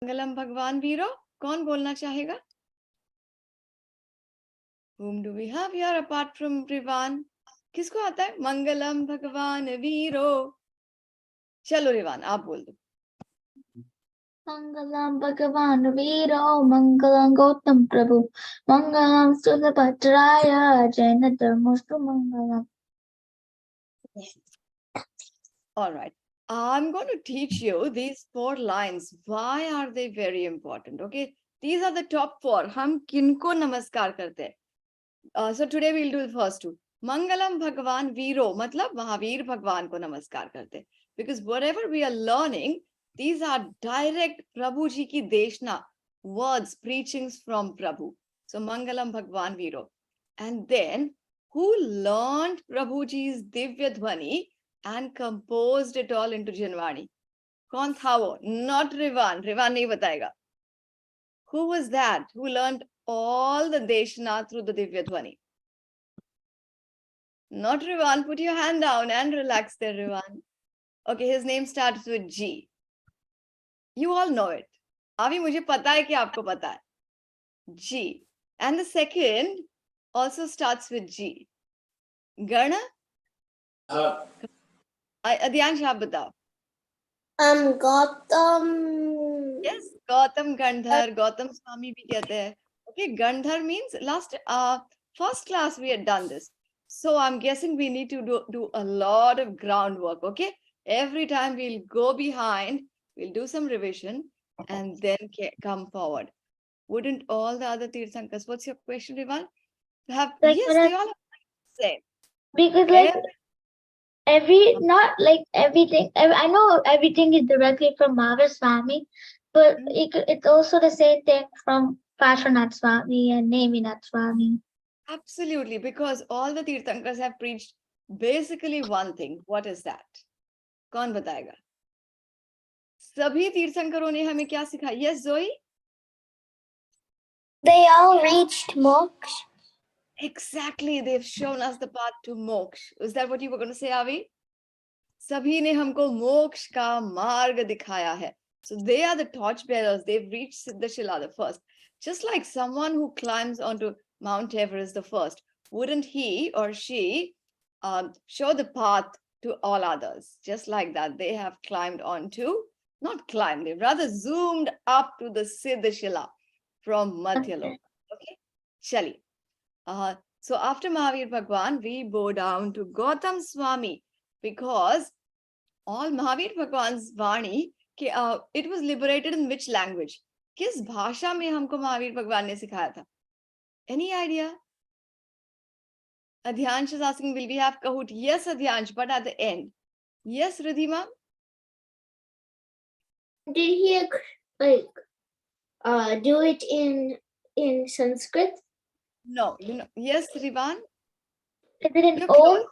मंगलम भगवान वीरो, कौन बोलना चाहेगा? Whom do we have here apart from Rivan? किसको आता है मंगलम भगवान वीरो? चलो रिवान आप बोल दो। Mangalam Bhagavan Viro, Mangalam Gautam Prabhu, Mangalam Sudhapatraya, Jaina Dharmostu Mangalam. All right. I'm going to teach you these 4 lines. Why are they very important? Okay. These are the top 4. हम किनको नमस्कार करते हैं? So today we'll do the first 2. Mangalam Bhagavan Viro, मतलब महावीर भगवान को नमस्कार करते हैं. Because whatever we are learning, these are direct Prabhu ji ki deshna, words, preachings from Prabhu. So Mangalam Bhagavan Viro. And then, who learned Prabhu ji's Divya Dhvani and composed it all into Janvani? कौन था वो? Not Rivan. Rivan नहीं बताएगा. Who was that? Who learned all the Deshna through the Divya Dhvani? Not Rivan. Put your hand down and relax there, Rivan. Okay, his name starts with G. You all know it. अभी मुझे पता है कि आपको पता है. G. And the second also starts with G. Garna? Adyansh, आप बताओ. Gautam. Yes, Gautam Gandhar, Gautam Swami bhi kehte hai. Okay, Gandhar means first class we had done this. So I'm guessing we need to do a lot of groundwork, okay? Every time we'll go behind, we'll do some revision and then come forward. Wouldn't all the other Tirthankas? What's your question, Rival? Yes, they all have the same. Because not like everything, I know everything is directly from Mahavir Swami, but it's also the same thing from Parshvanath Swami and Neminath Swami. Absolutely, because all the Tirthankars have preached basically one thing. What is that? कौन बताएगा? सभी तीर्थंकरों ने हमें क्या सिखाया? Yes, Zoe? They all reached moksha. Exactly, they've shown us the path to moksha. Is that what you were going to say, Avi? सभी ने हमको मोक्ष का मार्ग दिखाया है. So they are the torchbearers. They've reached Siddhashila the first. Just like someone who climbs onto Mount Everest the first, wouldn't he or she show the path to all others? Just like that, they have climbed onto, not climbed, they've rather zoomed up to the Siddhashila from Madhyaloka. Okay, Chali. So after Mahavir Bhagwan, we bow down to Gautam Swami because all Mahavir Bhagwan's Vani, it was liberated in which language? किस भाषा में हमको महावीर भगवान ने सिखाया था? Any idea? Adhyansh is asking, will we have Kahoot? Yes, Adhyansh, but at the end. Yes, Ridhima? Did he do it in Sanskrit? No. Yes, Rivan? Is it an O?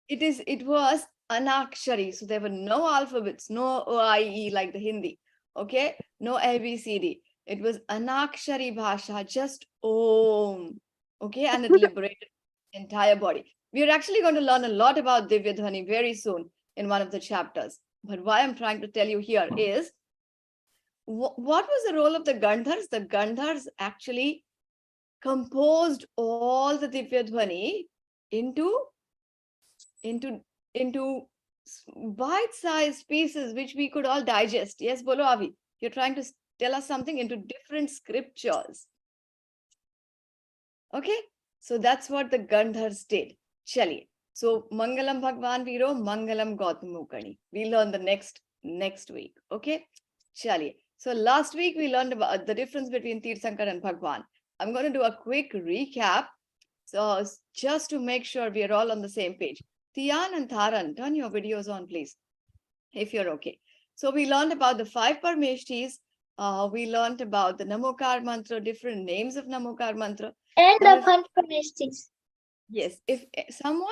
It was Anakshari. So there were no alphabets, no OIE like the Hindi. Okay? No ABCD. It was Anakshari Bhasha, just Om. Okay? And it liberated the entire body. We are actually going to learn a lot about Divya Dhvani very soon in one of the chapters. But why I'm trying to tell you here is, what was the role of the Gandhars? The Gandhars actually composed all the Divya Dhvani into bite-sized pieces which we could all digest. Yes, Bolo Avi, you're trying to tell us something into different scriptures. Okay, so that's what the Gandhars did. Chaliye. So Mangalam Bhagwan Viro, Mangalam Gautam Mukani. We learn the next week. Okay, Chaliye. So last week we learned about the difference between Tirthankar and Bhagwan. I'm going to do a quick recap. So just to make sure we are all on the same page. Tian and Tharan, turn your videos on, please, if you're okay. So we learned about the 5 Parmeshtis. We learned about the Namokar mantra, different names of Namokar mantra. And the Panch Parmeshtis. Yes, if someone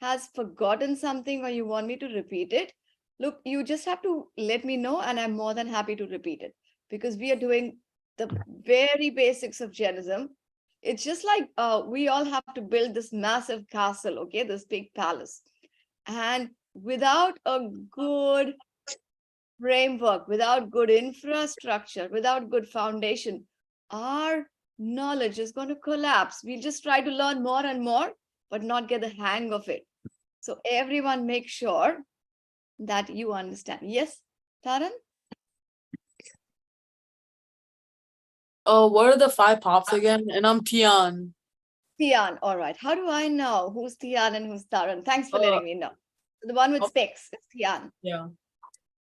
has forgotten something or you want me to repeat it, look, you just have to let me know and I'm more than happy to repeat it because we are doing the very basics of Jainism. It's just like we all have to build this massive castle, okay, this big palace. And without a good framework, without good infrastructure, without good foundation, our knowledge is going to collapse. We'll just try to learn more and more, but not get the hang of it. So everyone make sure that you understand. Yes, Taran? Oh, what are the 5 pops again? And I'm Tian. Tian, all right. How do I know who's Tian and who's Taran? Thanks for letting me know. The one with Oh. specs is Tian. Yeah.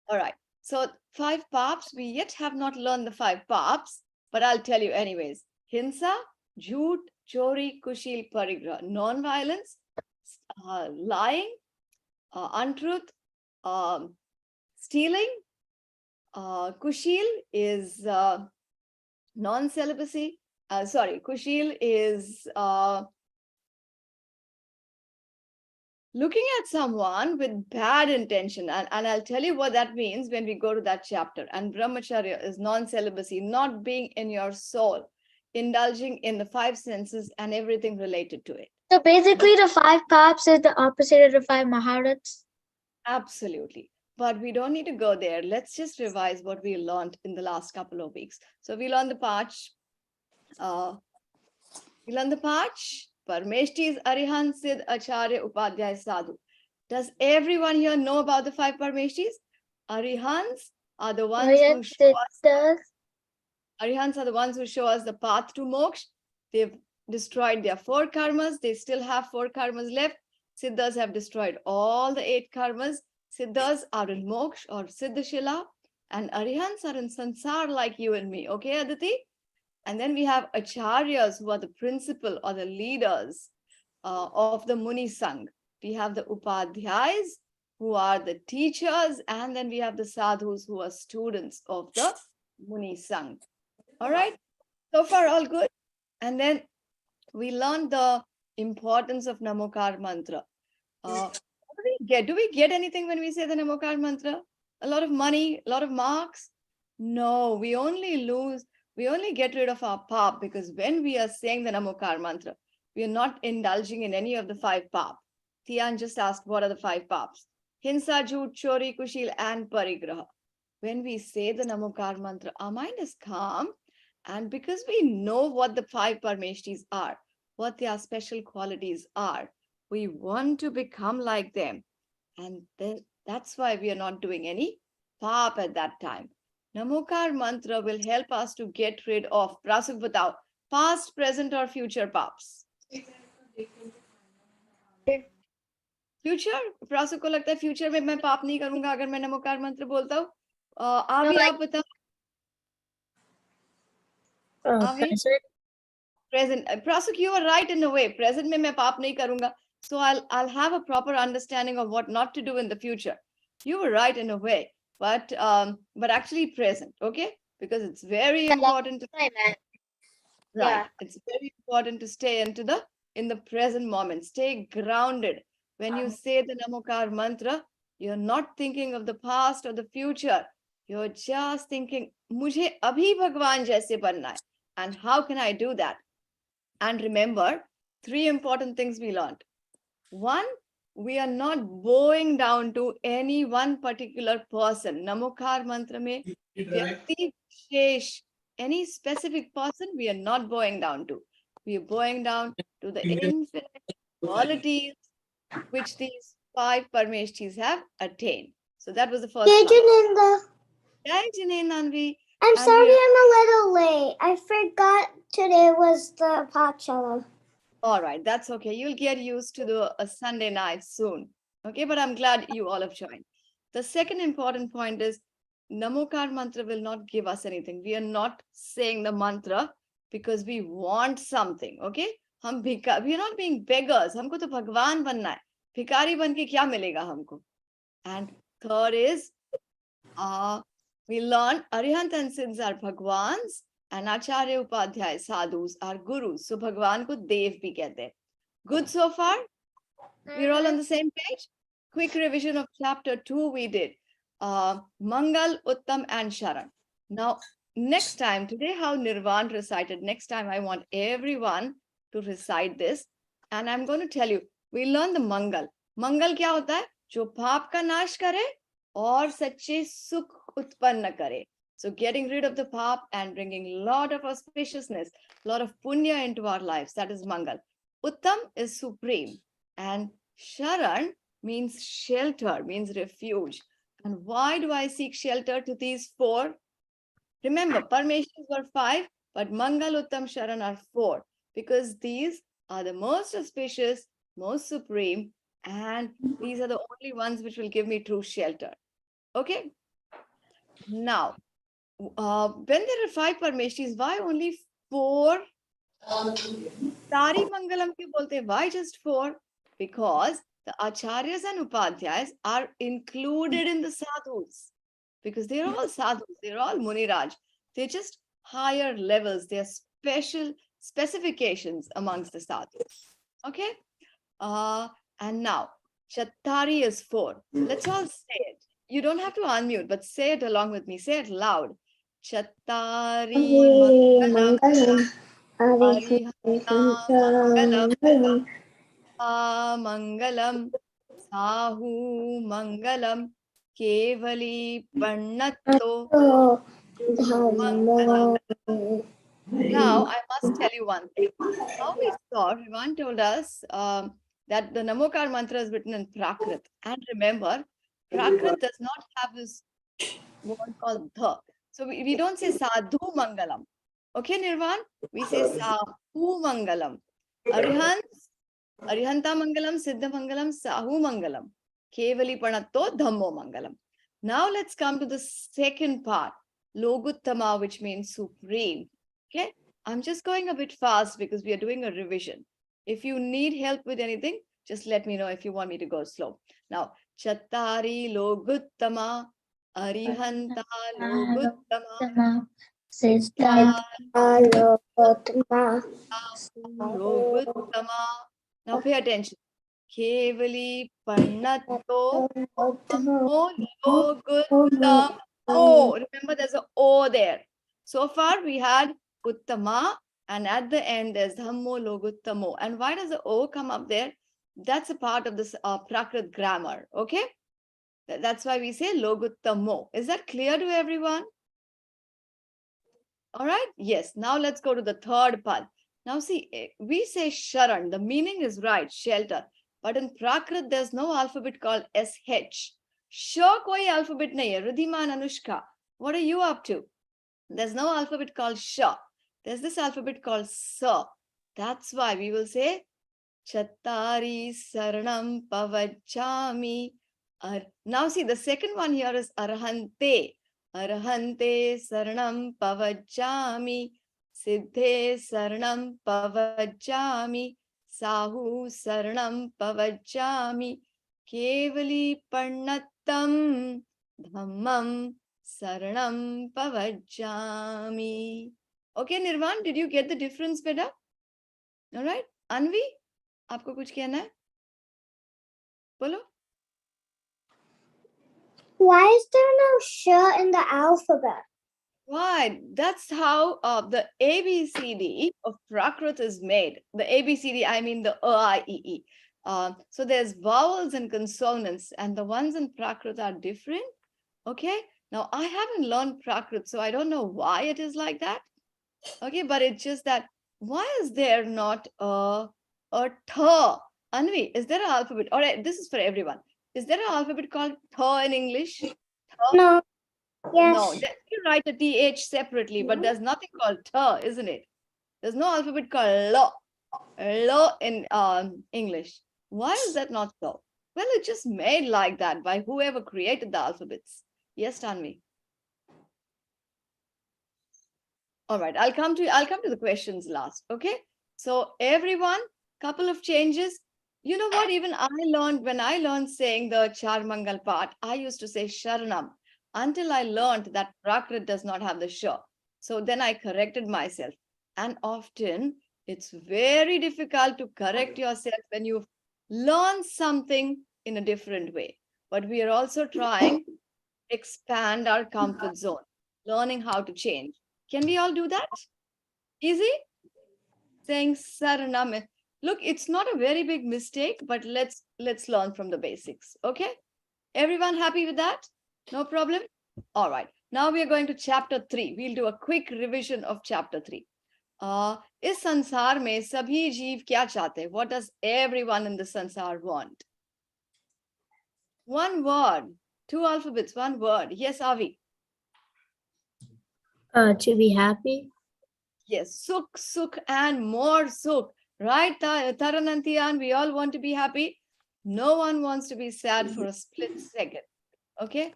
All right. So 5 pops, we yet have not learned the 5 pops, but I'll tell you anyways. Hinsa, jhoot, chori, kushil, parigrah. Non-violence, lying, untruth, stealing. Kushil is non-celibacy. Kushil is looking at someone with bad intention. And I'll tell you what that means when we go to that chapter. And brahmacharya is non-celibacy, not being in your soul, indulging in the 5 senses and everything related to it. So basically, the 5 paps is the opposite of the 5 maharats. Absolutely. But we don't need to go there. Let's just revise what we learned in the last couple of weeks. So we learned the Pach. Parmeshtis, Arihant, Siddh, Acharya, Upadhyay, Sadhu. Does everyone here know about the 5 Parmeshtis? Arihants are the ones who show us. Arihants are the ones who show us the path to moksha. They've destroyed their 4 karmas. They still have 4 karmas left. Siddhas have destroyed all the 8 karmas. Siddhas are in moksha or Siddhashila. And Arihants are in sansar like you and me. Okay, Aditi? And then we have acharyas who are the principal or the leaders of the Muni Sangh. We have the upadhyayas who are the teachers, and then we have the sadhus who are students of the Muni Sangh. All right, so far all good. And then we learned the importance of Namokar mantra. Do we get anything when we say the Namokar mantra? A lot of money, a lot of marks? No, we only get rid of our pap, because when we are saying the Namokar mantra, we are not indulging in any of the 5 pap. Tian just asked, what are the 5 paps? Hinsa, jhoot, chori, kushil, and parigraha. When we say the Namokar mantra, our mind is calm. And because we know what the 5 parmeshtis are, what their special qualities are, we want to become like them. And that's why we are not doing any pap at that time. Namokar mantra will help us to get rid of, Prasuk batao, past, present or future paps. Future प्रासु को लगता है future में मैं पाप नहीं करूंगा अगर मैं नमोकार मंत्र बोलता हूँ आवी आप बताओ आवी present Prasuk, you are right in a way. Present में मैं पाप नहीं करूंगा, so I'll have a proper understanding of what not to do in the future. You were right in a way, but actually present, okay? Because it's very important to right. It's very important to stay in the present moment. Stay grounded. When you say the Namokar mantra, you're not thinking of the past or the future. You're just thinking, मुझे अभी भगवान जैसे बनना है. And how can I do that? And remember, 3 important things we learned. 1, we are not bowing down to any one particular person. Namokar mantra mein vyakti vishesh, any specific person, we are not bowing down to. We are bowing down to the infinite qualities which these 5 parmeshtis have attained. So that was the first one. Jai Janenanvi. I'm sorry I'm a little late. I forgot today was the Pachala. All right, that's okay. You'll get used to the Sunday night soon. Okay, but I'm glad you all have joined. The second important point is Namokar mantra will not give us anything. We are not saying the mantra because we want something. Okay, we are not being beggars. हमको तो भगवान बनना है. भिखारी बन के क्या मिलेगा हमको? And third is we learn Arihant and Siddhs are Bhagwans and Acharya Upadhyay sadhus are gurus. So Bhagwan ko Dev bhi kehte hain. Good so far? We're all on the same page? Quick revision of chapter 2 we did. Mangal, Uttam and Sharan. Now, next time, today how Nirvan recited, next time I want everyone to recite this. And I'm going to tell you, we learn the Mangal. Mangal kya hota hai? जो पाप का नाश करे और सच्चे सुख उत्पन्न करे. So getting rid of the pap and bringing a lot of auspiciousness, a lot of punya into our lives. That is Mangal. Uttam is supreme. And Sharan means shelter, means refuge. And why do I seek shelter to these four? Remember, Parmeshwars were 5, but Mangal, Uttam, Sharan are 4. Because these are the most auspicious, most supreme, and these are the only ones which will give me true shelter. Okay? Now, when there are 5 Parmeshwars, why only 4? Tari Mangalam ke bolte, why just 4? Because the Acharyas and Upadhyayas are included in the sadhus. Because they're all sadhus, they're all Muniraj. They're just higher levels, they're special specifications amongst the sadhus. Okay? And now, Chattari is 4. Let's all say it. You don't have to unmute, but say it along with me. Say it loud. Chattari Mangalam, Arihanta Mangalam, Sahu Mangalam, Kevali Pannatto Mangalam. Now, I must tell you one thing. How we saw, Rivan told us that the Namokar mantra is written in Prakrit. And remember, Prakrit does not have this word called the. So we don't say Sadhu Mangalam. Okay, Nirvan? We say Sahu Mangalam. Arihanta Mangalam, Siddha Mangalam, Sahu Mangalam. Kevali Panatto Dhammo Mangalam. Now let's come to the second part, Loguttama, which means supreme. Okay, I'm just going a bit fast because we are doing a revision. If you need help with anything, just let me know if you want me to go slow. Now, Chattari Loguttama, Arihanta Loguttama, Siddha Loguttama. Now pay attention. Kevali Pannatto Dhammo Loguttam. Oh, remember there's an O there. So far we had Uttama and at the end there's Dhammo Loguttamo. And why does the O come up there? That's a part of this Prakrit grammar. Okay? That's why we say Loguttamo. Is that clear to everyone? All right. Yes. Now let's go to the third pad. Now see, we say Sharan. The meaning is right, shelter. But in Prakrit, there's no alphabet called SH. Sure, koi alphabet nahi hai. Ridhiman Anushka. What are you up to? There's no alphabet called Sha. There's this alphabet called Sa. That's why we will say Chattari Saranam Pavachami. Now see, the second one here is Arhante. Arhante Saranam Pavachami. Siddhe Saranam Pavachami. Sahu Saranam Pavachami. Kevali Pannattam Dhammam Saranam Pavachami. Okay, Nirvan, did you get the difference better? All right. Anvi, आपको कुछ कहना है? बोलो. Why is there no sh in the alphabet? Right. That's how the ABCD of Prakrit is made. The ABCD, I mean the A-I-E-E. So there's vowels and consonants, and the ones in Prakrit are different. Okay. Now, I haven't learned Prakrit, so I don't know why it is like that. Okay, but it's just that, why is there not a tha? Anvi, is there an alphabet? All right, this is for everyone. Is there an alphabet called tha in English? Tha? No. Yes. No, then you write a TH separately, but there's nothing called tha, isn't it? There's no alphabet called lo in English. Why is that not so? Well, it's just made like that by whoever created the alphabets. Yes, Tanvi. All right, I'll come to the questions last. Okay. So everyone, couple of changes. You know what? Even when I learned saying the Char Mangal part, I used to say Sharanam until I learned that Prakrit does not have the sh. So then I corrected myself. And often it's very difficult to correct yourself when you've learned something in a different way. But we are also trying to expand our comfort zone, learning how to change. Can we all do that? Easy? Saying Saranam. Look, it's not a very big mistake, but let's learn from the basics. Okay? Everyone happy with that? No problem? All right. Now we are going to chapter 3. We'll do a quick revision of chapter 3. इस संसार में सभी जीव क्या चाहते हैं? What does everyone in the संसार want? One word, 2 alphabets, one word. Yes, Avi. To be happy. Yes, sukh, sukh, and more sukh. Right, Taran and Tian, we all want to be happy. No one wants to be sad for a split second. Okay?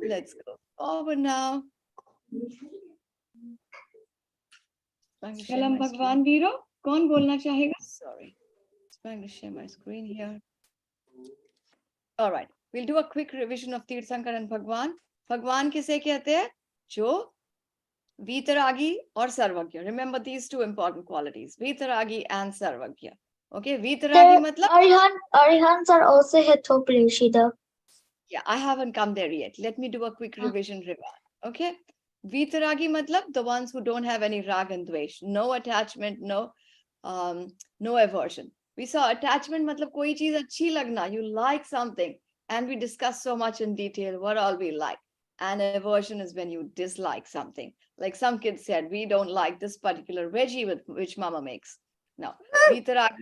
Let's go forward now. Kalam Bhagwan Viro, कौन बोलना चाहेगा? Sorry. Trying to share my screen here. All right. We'll do a quick revision of Tirthankar and Bhagwan. Bhagwan किसे कहते हैं? जो Vitaragi or Sarvagya. Remember these two important qualities, Vitaragi and Sarvagya. Okay, Vitaragi matlab, Arihants are also Hitopadeshi though. yeah, I haven't come there yet. Let me do a quick revision, Rivan. Okay, Vitaragi matlab, the ones who don't have any rag and dvesh, no attachment, no aversion. We saw attachment matlab koi cheez achhi lagna, you like something, and we discussed so much in detail what all we like. And aversion is when you dislike something. Like some kids said, we don't like this particular veggie which mama makes. Now, Vitarag,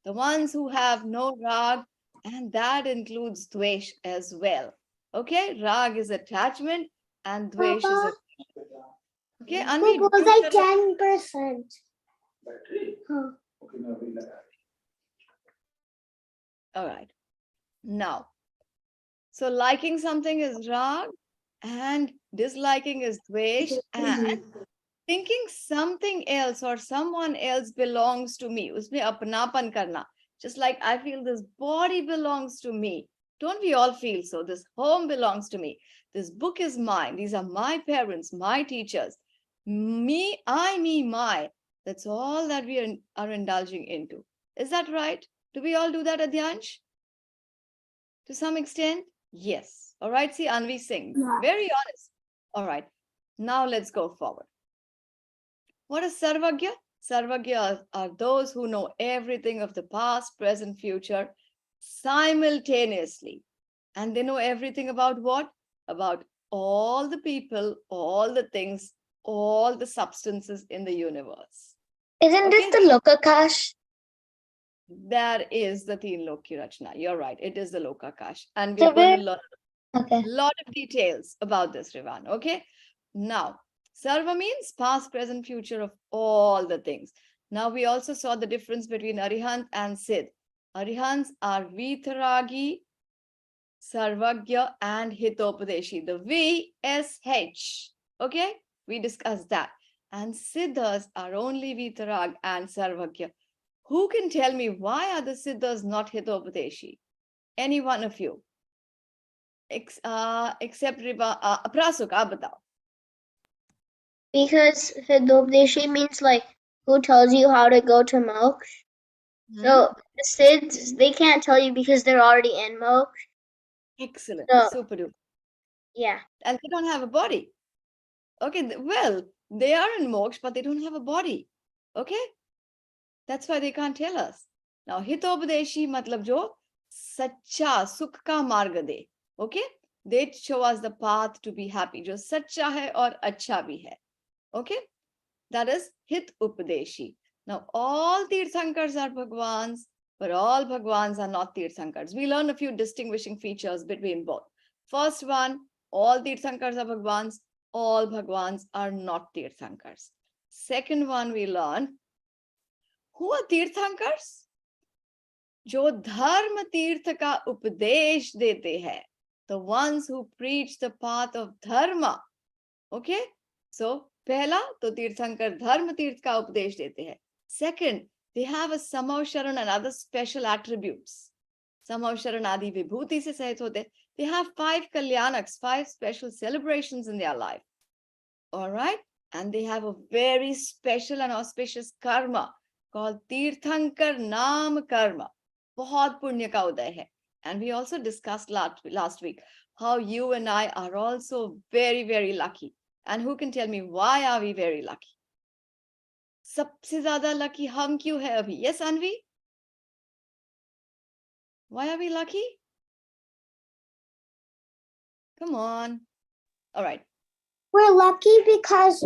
the ones who have no rag, and that includes dvesh as well. Okay, rag is attachment and dvesh is a... Okay, Anvi, It was like 10%. Huh. all right. Now, so liking something is rag and disliking is dvesh, and thinking something else or someone else belongs to me, usme apnapan karna, just like I feel this body belongs to me. Don't we all feel so? This home belongs to me. This book is mine. These are my parents, my teachers. Me, I, me, my. That's all that we are indulging into. Is that right? Do we all do that, Adyansh? To some extent? Yes. All right. See, Anvi Singh. Yeah. Very honest. All right. Now let's go forward. What is Sarvagya? Sarvagya are those who know everything of the past, present, future simultaneously. And they know everything about what? About all the people, all the things, all the substances in the universe. Isn't this Okay. the Lokakash? That is the Teen Lokya Rachna. You're right. It is the Lokakash. And So we're going to where- learn Okay. a lot of details about this, Rivan. Okay. Now, Sarva means past, present, future of all the things. Now, we also saw the difference between Arihant and Siddh. Arihants are Vitaragi, Sarvagya, and Hitopadeshi. The VSH. Okay, we discussed that. And Siddhas are only Vitarag and Sarvagya. Who can tell me why are the Siddhas not Hitopadeshi? Any one of you? Except Prasuk, aap batao. Because Hidopdeshi means like who tells you how to go to moksha. So the Siddhs, they can't tell you because they're already in moksha. Excellent, So- super duper. Yeah. And they don't have a body. Okay, well, they are in moksha, but they don't have a body. Okay, that's why they can't tell us. Now, Hitopadeshi matlab jo sacha sukh ka marg de. Okay, they show us the path to be happy. Jo sacha hai aur acha bhi hai. Okay, that is Hit Upadeshi. Now, all Tirthankars are Bhagwans, but all Bhagwans are not Tirthankars. We learn a few distinguishing features between both. First one, all Tirthankars are Bhagwans, all Bhagwans are not Tirthankars. Second one, we learn, who are Tirthankars? जो धर्म तीर्थ का उपदेश देते हैं, the ones who preach the path of dharma. Okay, so पहला तो तीर्थंकर धर्म तीर्थ का उपदेश देते हैं. Second, they have a Samav Sharan and other special attributes. Samav Sharan आदि विभूति से सहित होते. They have 5 kalyanaks, 5 special celebrations in their life. All right, and they have a very special and auspicious karma called Tirthankar Naam Karma. बहुत पुण्य का उदय है. And we also discussed last week how you and I are also very, very lucky. And who can tell me why are we very lucky? सबसे ज्यादा lucky हम क्यों है अभी? Yes, Anvi? Why are we lucky? Come on. All right. We're lucky because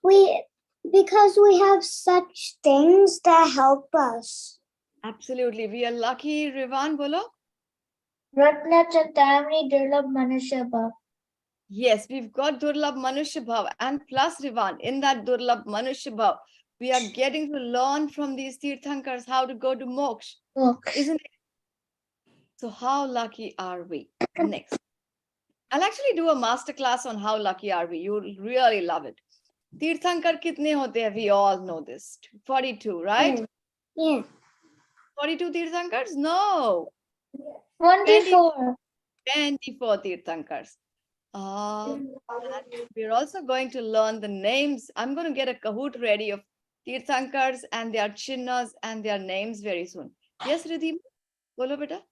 we have such things that help us. Absolutely. We are lucky. Rivan, bolo. Ratna Chatamni Durlabh Manushya Bhav. Yes, we've got Durlabh Manushya Bhav, and plus Rivan, in that Durlabh Manushya Bhav, we are getting to learn from these Tirthankars how to go to moksha, isn't it? So how lucky are we? Next. I'll actually do a masterclass on how lucky are we. You'll really love it. Tirthankar kitne hote hai? We all know this. 42, right? Yeah. 42 Tirthankars? No. 24. 24 Tirthankars. We're also going to learn the names. I'm going to get a Kahoot ready of Tirthankars and their chinnas and their names very soon. Yes, Riddhima? Bolo beta.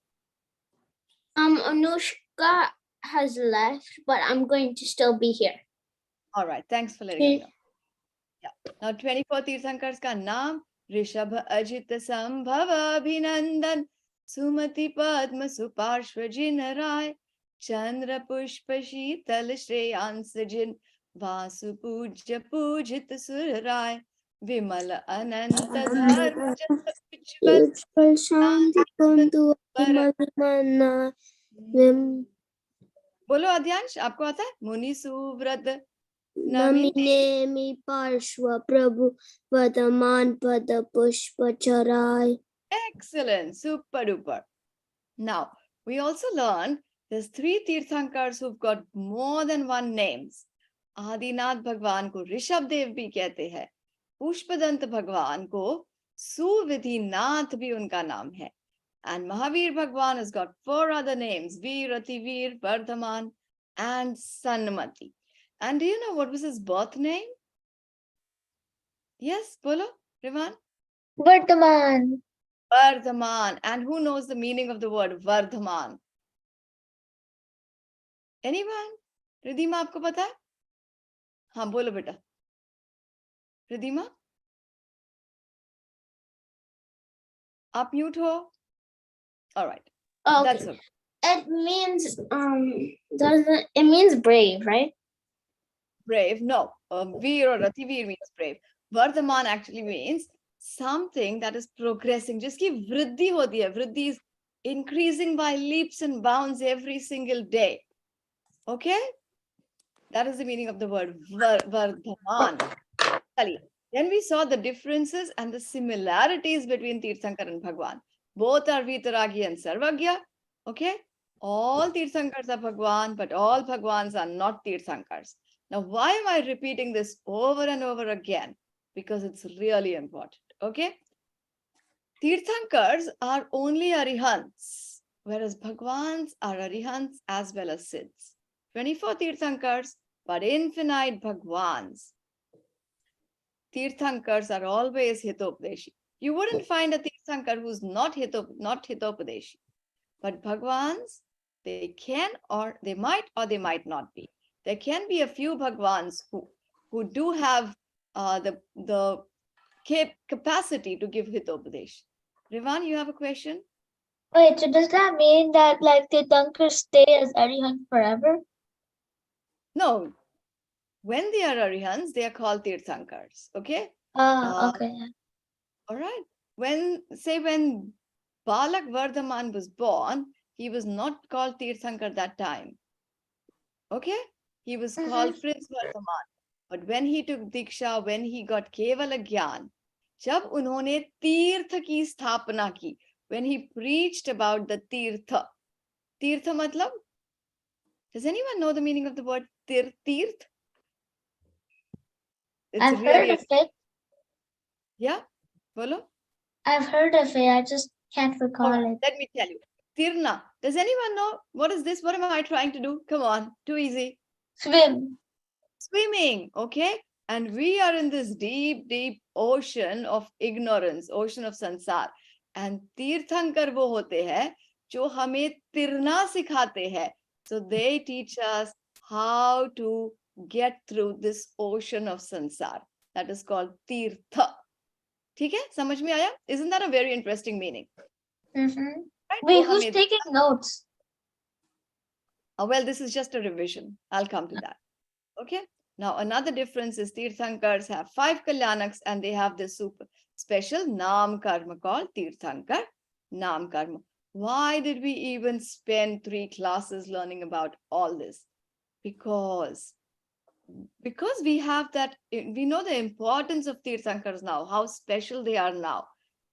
Anushka has left, but I'm going to still be here. All right. Thanks for letting me know. Yeah. Now 24 Tirthankars ka naam Rishabh Ajit Sambhava Abhinandan Sumati Padma Suparshvajin Rai Chandra Pushpa Sheetal Shreyansajin Vasu Pujya Pujit Sur Rai Vimal Ananta Dharma बोलो अध्यांश आपको आता है मुनि सुव्रत नमिनेमि पार्श्व प्रभु वर्तमान पद पुष्प चराय. Excellent, super duper. Now, we also learned there's 3 Tirthankars who've got more than one names. Adinath भगवान को ऋषभ देव भी कहते हैं. पुष्पदंत भगवान को सुविधिनाथ भी उनका नाम है. And Mahavir Bhagwan has got 4 other names, Veer, Ativir, Vardhaman, and Sanmati. And do you know what was his birth name? Yes, bolo, Rivan? Vardhaman. Vardhaman. And who knows the meaning of the word Vardhaman? Anyone? Riddhima, आपको पता है? हाँ, बोलो बेटा. Riddhima? आप mute हो? All right. Okay. That's okay. It means it means brave, right? Brave. No. Veer or Ativir means brave. Vardhaman actually means something that is progressing. Just ki vriddhi hoti hai. Vriddhi is increasing by leaps and bounds every single day. Okay? That is the meaning of the word Vardhaman. Then we saw the differences and the similarities between Tirthankar and Bhagwan. Both are Vitaragi and Sarvagya. Okay? All Tirthankars are Bhagwan, but all Bhagwans are not Tirthankars. Now, why am I repeating this over and over again? Because it's really important. Okay? Tirthankars are only Arihants, whereas Bhagwans are Arihants as well as Siddhs. 24 Tirthankars, but infinite Bhagwans. Tirthankars are always Hitopadeshi. You wouldn't find a Tirthankar who's not Hitopadeshi. But Bhagwans, they can or they might not be. There can be a few Bhagwans who do have the capacity to give Hitopadesh. Rivan, you have a question? Wait, so does that mean that like the Tirthankars stay as Arihant forever? No. When they are Arihants, they are called Tirthankars. Okay? Okay. All right. When Balak Vardhaman was born, he was not called Tirthankar that time. Okay? He was called Prince Vardhaman. But when he took Diksha, when he got Kevala Gyan, जब उन्होंने तीर्थ की स्थापना की, when he preached about the Tirtha. Tirtha matlab? Does anyone know the meaning of the word Tirth? I've heard of it. Yeah? Bolo? I've heard of it. I just can't recall it. Let me tell you. Tirna. Does anyone know what is this? What am I trying to do? Come on. Too easy. Swim. Swimming. Okay? And we are in this deep, deep ocean of ignorance, ocean of sansar. And Tirthankar wo hote hai, jo hame tirna sikhate hai. So they teach us how to get through this ocean of sansar. That is called Tirtha. ठीक है? समझ में आया? Isn't that a very interesting meaning? Right? Wait, who's taking notes? Well, this is just a revision. I'll come to that. Okay. Now, another difference is Tirthankars have 5 Kalyanaks and they have this super special Nam Karma called Tirthankar Nam Karma. Why did we even spend 3 classes learning about all this? Because we have that, we know the importance of Tirthankars now, how special they are now.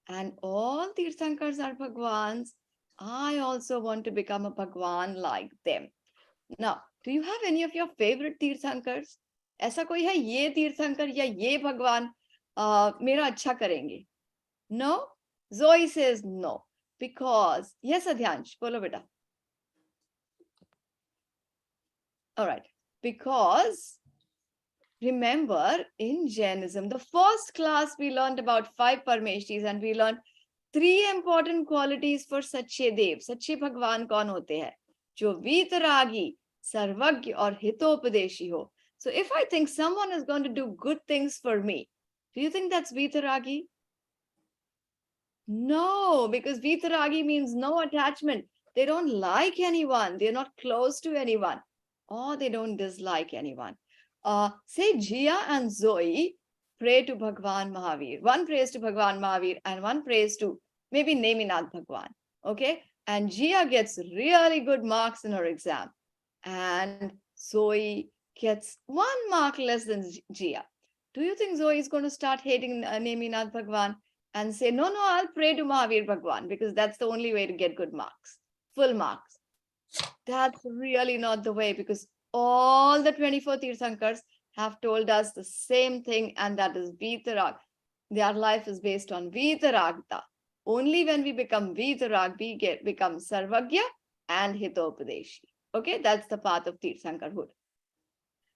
And all Tirthankars are Bhagwans. I also want to become a Bhagwan like them. Now, do you have any of your favorite Tirthankars? ऐसा कोई है ये तीर्थंकर या ये भगवान मेरा अच्छा करेंगे? No? Zoe says no. Because, yes, Adhyansh, bolo beta. All right. Because, remember, in Jainism, the first class we learned about 5 Parmeshtis and we learned 3 important qualities for Sache Dev. Sache Bhagwan kaun hote hai? Jo Vitaragi, Sarvagya और Hitopadeshi ho. So if I think someone is going to do good things for me, do you think that's Vitaragi? No, because Vitaragi means no attachment. They don't like anyone. They're not close to anyone. Or they don't dislike anyone. Say Jia and Zoe pray to Bhagwan Mahavir. One prays to Bhagwan Mahavir and one prays to maybe Neminath Bhagwan. Okay? And Jia gets really good marks in her exam. And Zoe gets 1 mark less than Jia. Do you think Zoe is going to start hating Neminath Bhagwan and say, no, I'll pray to Mahavir Bhagwan because that's the only way to get good marks, full marks? That's really not the way, because all the 24 Tirthankars have told us the same thing, and that is Vitarag. Their life is based on Vitaragta. Only when we become Vitarag, we become Sarvagya and Hitopadeshi. Okay, that's the path of Tirthankarhood.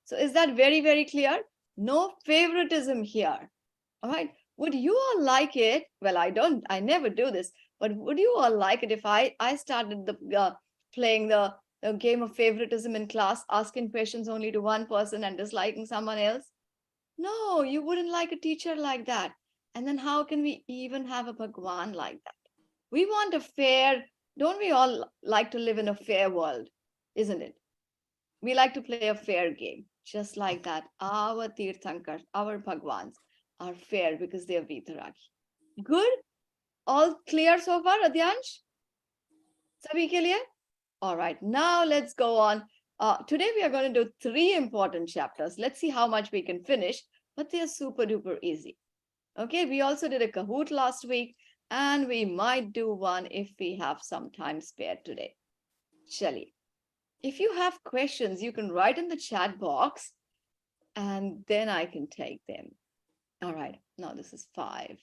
So is that very, very clear? No favoritism here. All right. Would you all like it? Well, I never do this, but would you all like it if I started playing the game of favoritism in class, asking questions only to one person and disliking someone else? No, you wouldn't like a teacher like that. And then how can we even have a Bhagwan like that? We want a fair, don't we all like to live in a fair world, isn't it? We like to play a fair game. Just like that, our Tirthankars, our Bhagwans are fair because they are Vitaragi. Good? All clear so far, Adhyansh? Sabhi ke liye? All right, now let's go on. Today we are going to do 3 important chapters. Let's see how much we can finish, but they are super duper easy. Okay, we also did a Kahoot last week, and we might do one if we have some time spared today. Chaliye. If you have questions, you can write in the chat box and then I can take them. All right, now this is 5.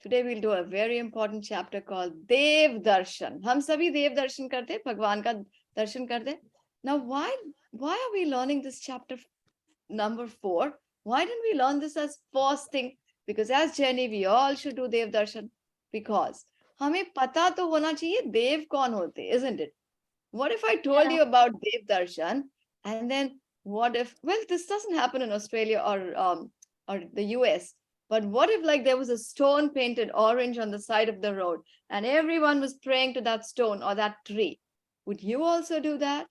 Today we'll do a very important chapter called Dev Darshan. Hum sabhi Dev Darshan karte, Bhagwan ka darshan karte. Now, why are we learning this chapter number 4? Why didn't we learn this as first thing? Because as Jenny, we all should do Dev Darshan. Because hame pata to hona chahiye Dev kaun hote, isn't it? What if I told you about Dev Darshan, and then what if, well, this doesn't happen in Australia or the US, but what if like there was a stone painted orange on the side of the road and everyone was praying to that stone or that tree? Would you also do that?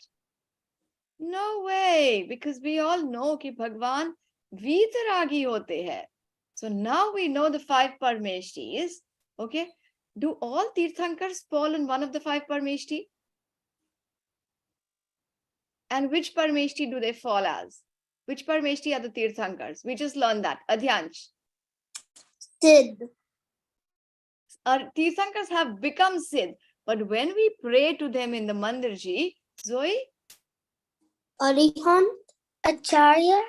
No way, because we all know कि Bhagwan Vitaragi hote hai. So now we know the 5 Parmeshtis. Okay, do all Tirthankars fall in one of the 5 Parmeshti? And which Parmeshti do they fall as? Which Parmeshti are the Tirthankars? We just learned that. Adhyansh. Sid. Our Tirthankars have become Siddh. But when we pray to them in the Mandirji, Zoe? Arihant. Acharya.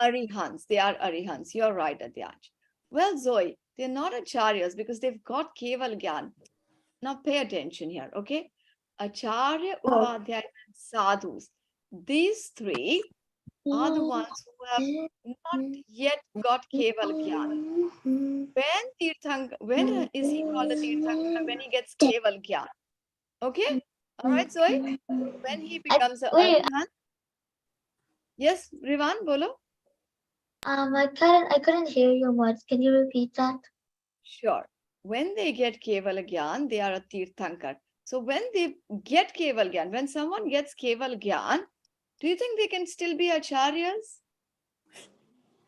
Arihants. They are Arihants. You're right, Adhyansh. Well, Zoe, they're not Acharyas because they've got Keval Gyan. Now pay attention here, okay? Acharya, Upadhyaya, and Sadhus. These 3 are the ones who have not yet got Keval Gyan. When is he called a Tirthankara? When he gets Keval Gyan. Okay? All right, Zoe? When he becomes a Arihant. Yes, Rivan, bolo. I couldn't hear your words. Can you repeat that? Sure. When they get Keval Gyan, they are a Tirthankar. So when they get Keval Gyan, when someone gets Keval Gyan, do you think they can still be acharyas?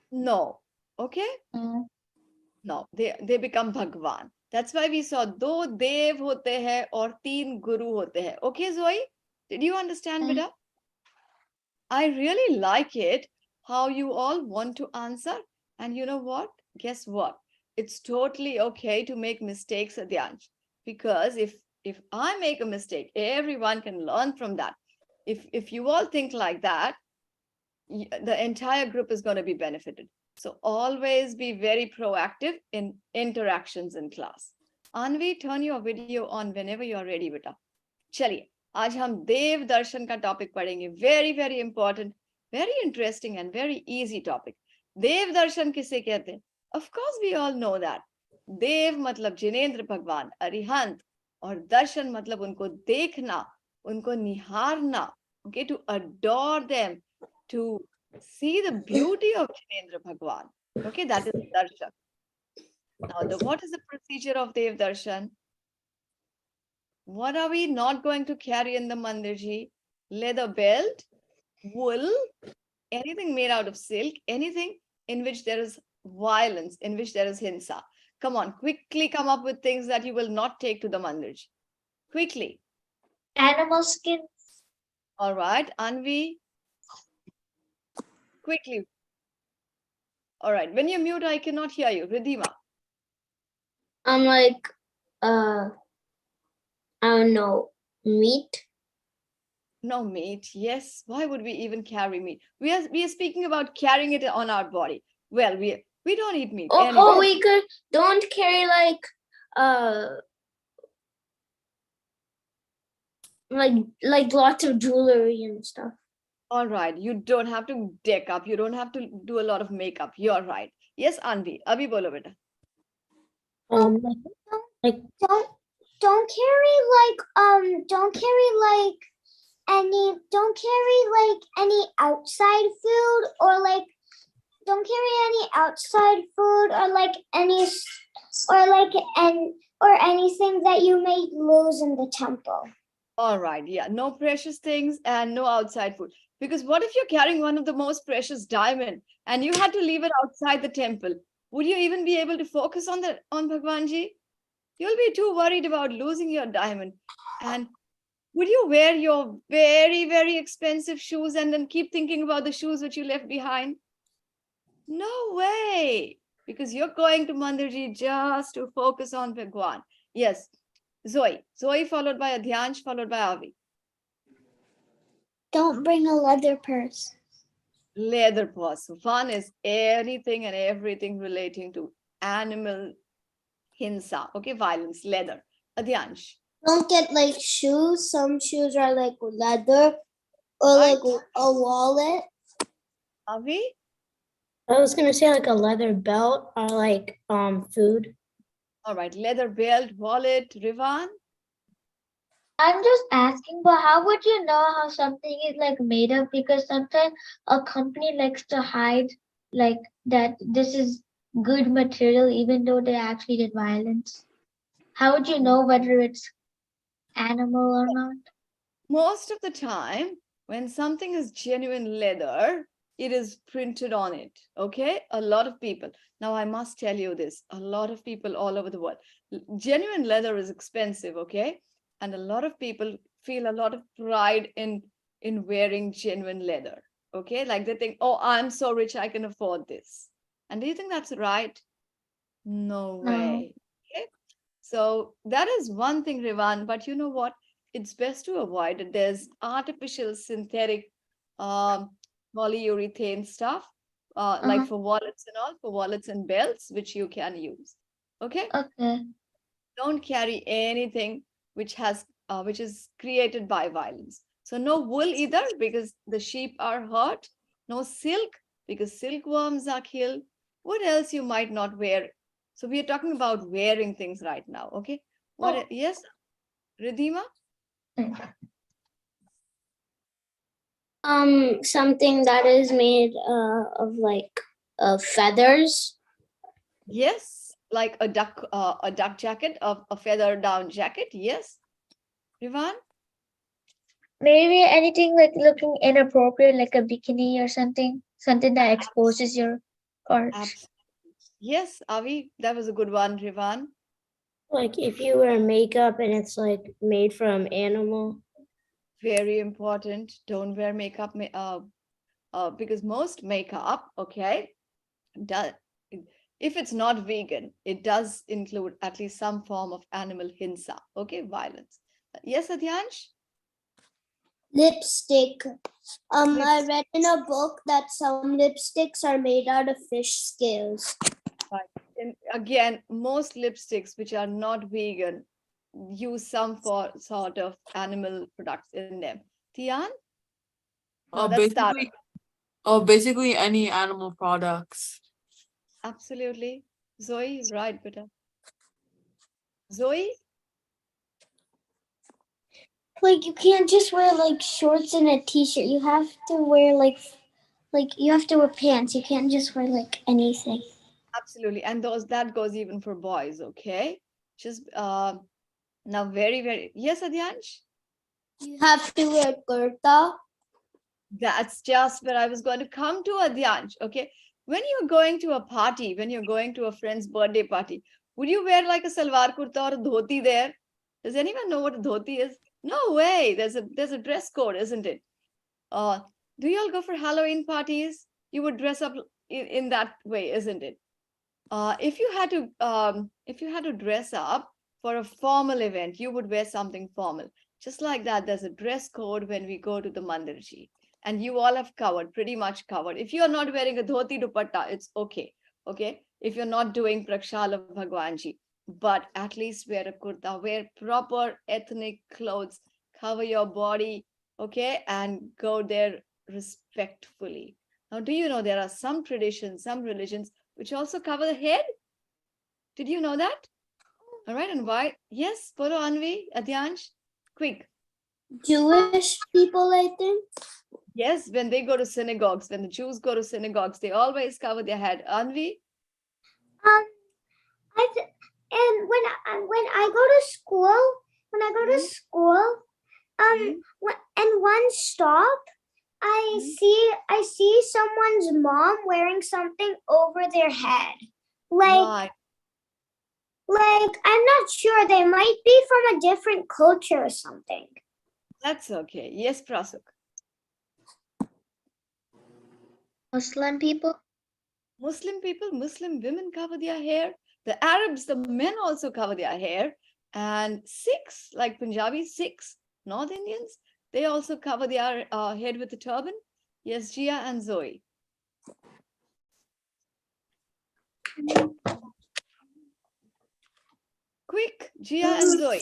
No. Okay? No, they become Bhagwan. That's why we saw दो देव होते हैं और तीन गुरु होते हैं. Okay, Zoe? Did you understand, beta? I really like it how you all want to answer. And you know what? Guess what? It's totally okay to make mistakes, Adyansh. Because if I make a mistake, everyone can learn from that. If you all think like that, the entire group is going to be benefited. So always be very proactive in interactions in class. Anvi, turn your video on whenever you're ready, beta. चलिए आज हम देव दर्शन का topic पढ़ेंगे. Very very important, very interesting and very easy topic. देव दर्शन किसे कहते हैं? Of course we all know that. देव मतलब जिनेंद्र भगवान, अरिहंत, और दर्शन मतलब उनको देखना, उनको निहारना. Okay, to adore them, to see the beauty of Jinendra Bhagwan. Okay, that is darshan. Now, what is the procedure of Dev Darshan? What are we not going to carry in the mandirji? Leather belt, wool, anything made out of silk, anything in which there is violence, in which there is hinsa. Come on, quickly come up with things that you will not take to the mandirji. Quickly. Animal skins. All right, Anvi. Quickly. All right, when you mute, I cannot hear you. Ridhima. I'm like, I don't know, meat. No meat. Yes. Why would we even carry meat? We are speaking about carrying it on our body. Well, we don't eat meat. Oh, anyway. we could don't carry like lots of jewelry and stuff. All right. You don't have to deck up. You don't have to do a lot of makeup. You're right. Yes, Anvi. Abhi bolo beta. Don't carry any outside food, or like don't carry any outside food, or like any or anything that you may lose in the temple. All right. Yeah. No precious things and no outside food. Because what if you're carrying one of the most precious diamond and you had to leave it outside the temple? Would you even be able to focus on Bhagwanji? You'll be too worried about losing your diamond. And would you wear your very, very expensive shoes and then keep thinking about the shoes which you left behind? No way. Because you're going to Mandirji just to focus on Bhagwan. Yes. Zoe. Zoe followed by Adhyansh, followed by Avi. Don't bring a leather purse. Leather purse. One is anything and everything relating to animal hinsa. Okay, violence, leather. Adhyansh. Don't get like shoes. Some shoes are like leather, or Right. like a wallet. Avi? I was gonna say like a leather belt or like food. All right, leather belt, wallet, Rivan. I'm just asking, but how would you know how something is like made of? Because sometimes a company likes to hide like that this is good material even though they actually did violence. How would you know whether it's animal or not? Most of the time, when something is genuine leather, it is printed on it. Okay, a lot of people. Now, I must tell you this, a lot of people all over the world. Genuine leather is expensive, okay? And a lot of people feel a lot of pride in wearing genuine leather, okay? Like they think, oh, I'm so rich, I can afford this. And do you think that's right? No way. Okay. So that is one thing, Rivan. But you know what? It's best to avoid it. There's artificial synthetic polyurethane stuff, like for wallets and all, for wallets and belts, which you can use. Okay. Okay. Don't carry anything which is created by violence. So no wool either, because the sheep are hurt. No silk, because silkworms are killed. What else you might not wear? So we are talking about wearing things right now. Okay. What? Yes, Ridhima. Something that is made of like feathers. Yes, like a duck jacket, a feather down jacket. Yes. Rivan? Maybe anything like looking inappropriate, like a bikini or something that exposes your parts. Absolutely. Yes, Avi, that was a good one, Rivan. Like if you wear makeup and it's like made from animal. Very important. Don't wear makeup because most makeup, okay, does if it's not vegan, it does include at least some form of animal hinsa, okay, violence. Yes, Adyansh? Lipstick. I Lips- read in a book that some lipsticks are made out of fish scales. Right. And again, most lipsticks which are not vegan use some sort of animal products in them. Tian? No, that's Tara. Basically any animal products. Absolutely. Zoe, right, beta. Zoe? Like you can't just wear like shorts and a t-shirt. You have to wear like you have to wear pants. You can't just wear like anything. Absolutely. And that goes even for boys, okay? Just now very, yes, Adyansh? You have to wear kurta. That's just where I was going to come to, Adyansh. Okay. When you're going to a party, when you're going to a friend's birthday party, would you wear like a salwar kurta or a dhoti there? Does anyone know what a dhoti is? No way. There's a dress code, isn't it? Uh, do you all go for Halloween parties? You would dress up in that way, isn't it? If you had to dress up for a formal event, you would wear something formal. Just like that, there's a dress code when we go to the Mandirji. And you all have covered, pretty much covered. If you're not wearing a dhoti dupatta, it's okay. Okay. If you're not doing Prakshal of Bhagwanji, but at least wear a kurta, wear proper ethnic clothes, cover your body, okay, and go there respectfully. Now, do you know there are some traditions, some religions which also cover the head? Did you know that? All right, and why? Yes, follow Anvi, Adyansh, quick. Jewish people, I think. Yes, when they go to synagogues, when the Jews go to synagogues, they always cover their head. Anvi? And when I go to school, Mhm. and one stop, I see someone's mom wearing something over their head. Right. Like I'm not sure. They might be from a different culture or something. That's okay. Yes, Prasuk. Muslim people? Muslim people, Muslim women cover their hair. The Arabs, the men also cover their hair. And Sikhs, like Punjabi Sikhs, North Indians, they also cover their head with a turban. Yes, Gia and Zoe. Quick, Gia and Zoe.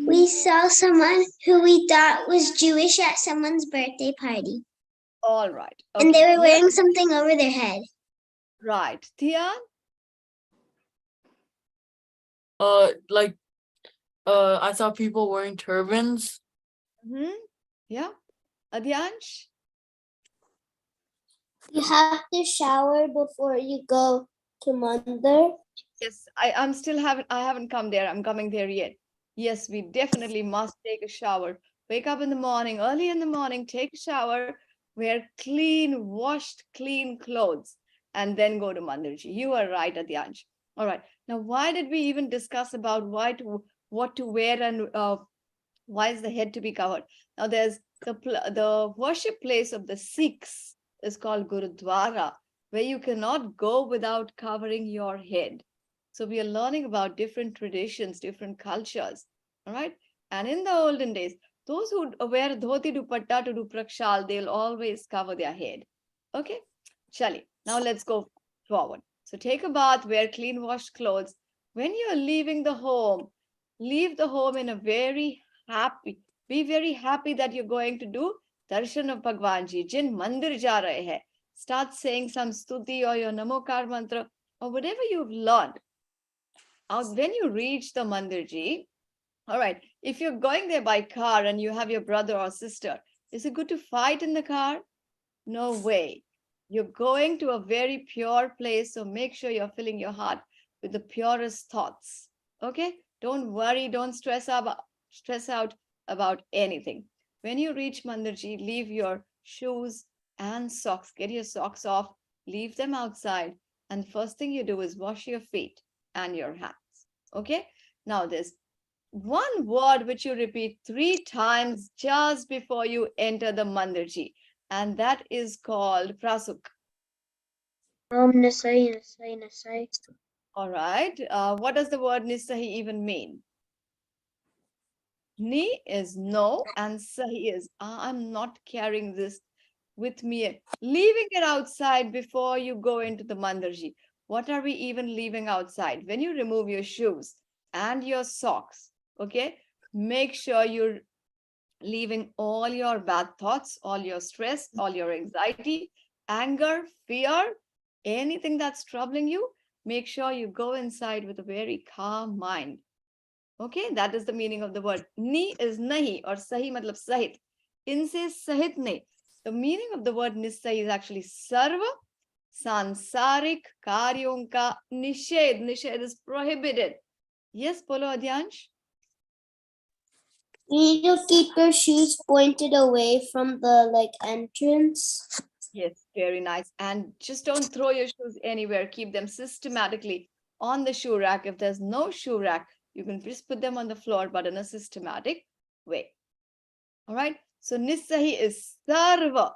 We saw someone who we thought was Jewish at someone's birthday party. All right. And they Okay. were wearing something over their head. Right. Tian? I saw people wearing turbans. Yeah. Adyansh? You have to shower before you go to Mandir. Yes, I haven't come there. I'm coming there yet. Yes, we definitely must take a shower. Wake up in the morning, early in the morning, take a shower, wear clean, washed, clean clothes, and then go to Mandirji. You are right, Adyansh. All right. Now, why did we even discuss about what to wear and why is the head to be covered? Now, there's the worship place of the Sikhs is called Gurudwara, where you cannot go without covering your head. So we are learning about different traditions, different cultures. All right. And in the olden days, those who wear dhoti dupatta to do prakshal, they'll always cover their head. Okay. Chali. Now let's go forward. So take a bath, wear clean washed clothes. When you're leaving the home, leave the home in a be very happy that you're going to do darshan of Bhagwan Ji. Jin mandir ja rahe hai. Start saying some stuti or your namokar mantra or whatever you've learned. When you reach the Mandirji, all right, if you're going there by car and you have your brother or sister, is it good to fight in the car? No way. You're going to a very pure place, so make sure you're filling your heart with the purest thoughts. Okay? Don't worry, don't stress out about anything. When you reach Mandirji, leave your shoes and socks. Get your socks off, leave them outside, and first thing you do is wash your feet and your hands. Okay? Now there's one word which you repeat 3 times just before you enter the Mandirji, and that is called Prasuk. Nisai, Nisai, Nisai. All right. What does the word Nisahi even mean? Ni is no, and Sahi is I'm not carrying this with me. Leaving it outside before you go into the Mandirji. What are we even leaving outside? When you remove your shoes and your socks, okay, make sure you're leaving all your bad thoughts, all your stress, all your anxiety, anger, fear, anything that's troubling you. Make sure you go inside with a very calm mind. Okay, that is the meaning of the word. Ni is nahi or sahi matlab sahit. Inse sahit nahi. The meaning of the word nissahi is actually sarva sansarik karyon ka nishedh. Nishedh is prohibited. Yes, Polo Adyansh? You need to keep your shoes pointed away from the entrance. Yes, very nice. And just don't throw your shoes anywhere. Keep them systematically on the shoe rack. If there's no shoe rack, you can just put them on the floor, but in a systematic way. All right. So nissahi is sarva,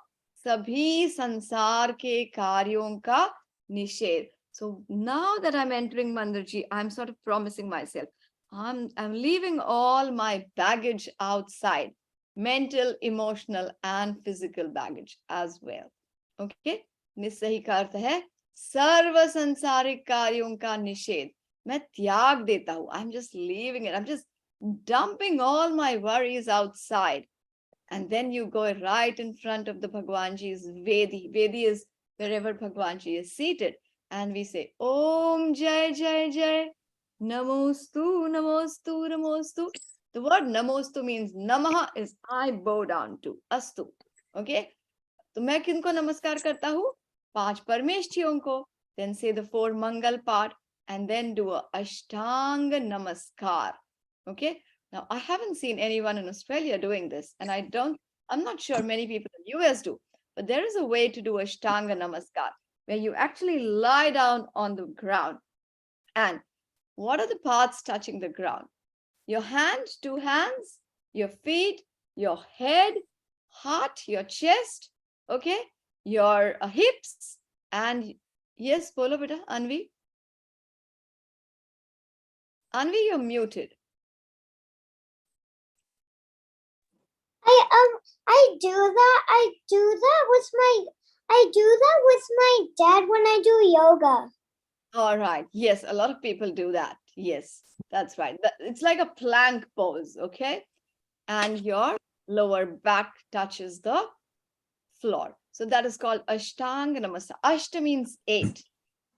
sabhi sansar ke karyon ka nishedh. So now that I'm entering Mandirji, I'm sort of promising myself, I'm leaving all my baggage outside, mental, emotional, and physical baggage as well. Okay. निस्सही का अर्थ है सर्व संसारिक कार्यों का निषेध. मैं त्याग देता हूं. I'm just leaving it. I'm just dumping all my worries outside. And then you go right in front of the Bhagwanji's Vedi. Vedi is wherever Bhagwanji is seated. And we say, Om Jai Jai Jai, Namostu, Namostu, Namostu. The word Namostu means Namaha is I bow down to, Astu. Okay? तो मैं किनको नमस्कार करता हूँ 5 परमेष्ठियों को. Then say the 4 Mangal part and then do a Ashtang Namaskar. Okay. Now I haven't seen anyone in Australia doing this, and I'm not sure many people in US do, but there is a way to do Ashtanga Namaskar where you actually lie down on the ground. And what are the parts touching the ground? Your hand, 2 hands, your feet, your head, heart, your chest, okay, your hips, and yes, Polo beta, Anvi. Anvi, you're muted. I do that with my dad when I do yoga. All right. Yes, a lot of people do that. Yes, that's right. It's like a plank pose, okay? And your lower back touches the floor. So that is called Ashtanga Namaskar. Ashta means 8.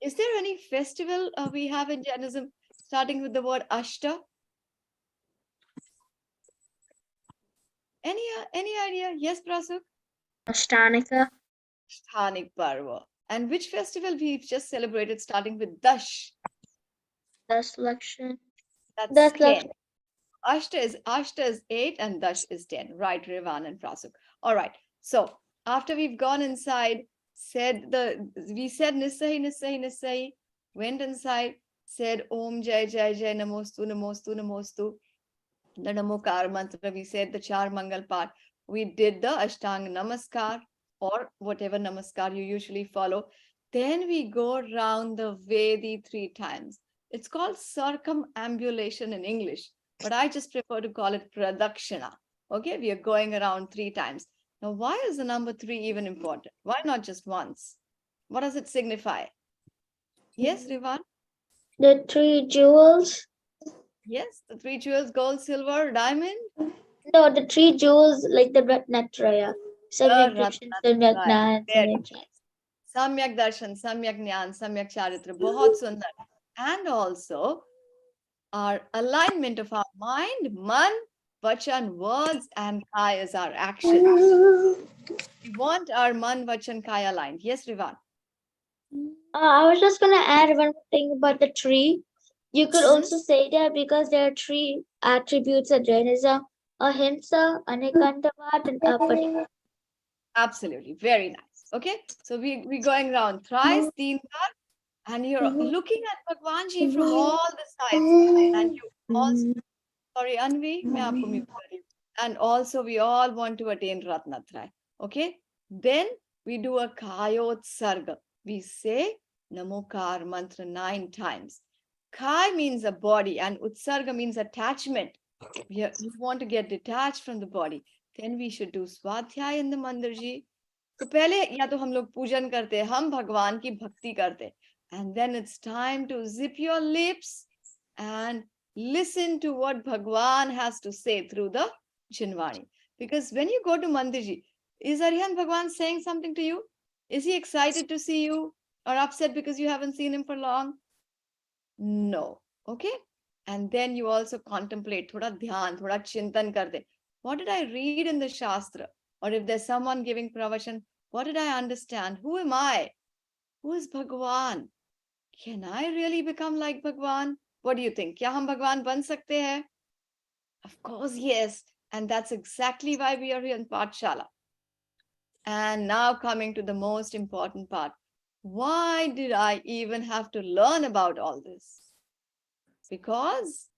Is there any festival we have in Jainism starting with the word Ashta? Any idea? Yes, Prasuk? Ashtanika. Sthanic Parva. And which festival we've just celebrated starting with Dash? Das Lakshan. That's 10. Ashta is 8 and Dash is 10. Right, Revan and Prasuk. All right. So after we've gone inside, we said Nissahi, Nissahi, Nissahi, went inside, said Om Jai Jai Jai Namostu, Namostu, Namostu. The Namokar mantra, we said the 4 Mangal part. We did the Ashtang Namaskar or whatever Namaskar you usually follow. Then we go round the Vedi 3 times. It's called circumambulation in English, but I just prefer to call it Pradakshina. Okay, we are going around 3 times. Now, why is the number 3 even important? Why not just once? What does it signify? Yes, Rivan? The 3 jewels. Yes, the 3 jewels, gold, silver, diamond. No, the 3 jewels like the Ratnatraya. Samyak Darshan, Samyak Jnana, Samyak Charitra. Samyak Darshan, Samyak Jnana, Samyak Charitra. Bahut sundar. And also our alignment of our mind, man, vachan words and kai is our action. We want our man, vachan, kai aligned. Yes, Rivan. I was just gonna add one thing about the tree. You could Mhm. also say that because there are three attributes of Jainism: ahimsa, anekantavad, and aparika. Absolutely. Very nice. Okay. So we're going around thrice, teen baar, and you're looking at Bhagwan Ji from all the sides. And you also, sorry, Anvi, मैं आपको mute कर रही हूँ. And also we all want to attain Ratnatraya. Okay. Then we do a Kayot Sarga. We say Namokar mantra 9 times. Kai means a body and Utsarga means attachment. We want to get detached from the body. Then we should do Swadhyay in the Mandir ji. तो पहले या तो हम लोग पूजन करते हैं, हम भगवान की भक्ति करते हैं. And then it's time to zip your lips and listen to what Bhagwan has to say through the Chinvani. Because when you go to Mandirji, is Aryan Bhagwan saying something to you? Is he excited to see you or upset because you haven't seen him for long? No. Okay. And then you also contemplate, thoda dhyan, thoda chintan karte. What did I read in the Shastra? Or if there's someone giving pravachan, what did I understand? Who am I? Who is Bhagwan? Can I really become like Bhagwan? What do you think? Kya hum Bhagwan ban sakte hai? Of course, yes. And that's exactly why we are here in Pathshala. And now coming to the most important part. Why did I even have to learn about all this? Because